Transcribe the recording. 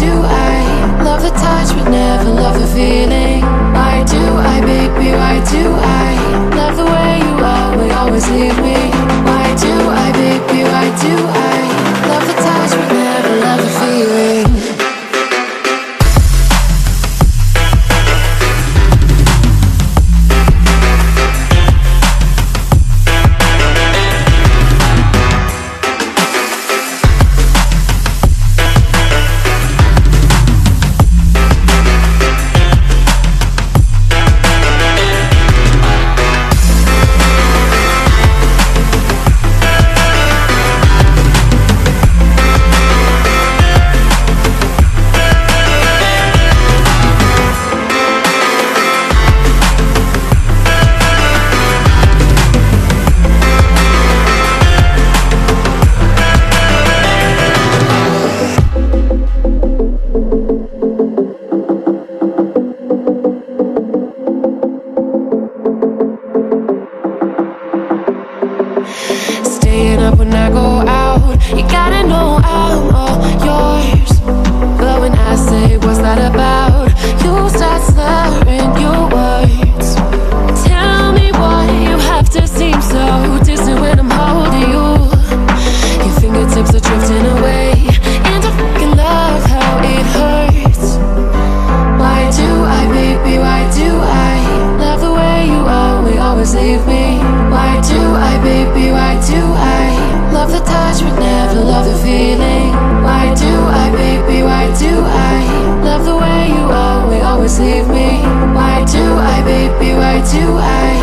do I love the touch but never love the feeling? Why do I, baby, why do I love the way you always leave me? Why do I, baby, why do I love the touch but never love the feeling? When I go out, you gotta know I'm all yours. But when I say what's that about, you start slurring your words. Tell me why you have to seem so distant when I'm holding you. Your fingertips are drifting away, and I fucking love how it hurts. Why do I, baby, why do I love the way you always leave me? Why do I, baby, why do I love the touch but never love the feeling? Why do I, baby, why do I love the way you always leave me? Why do I, baby, why do I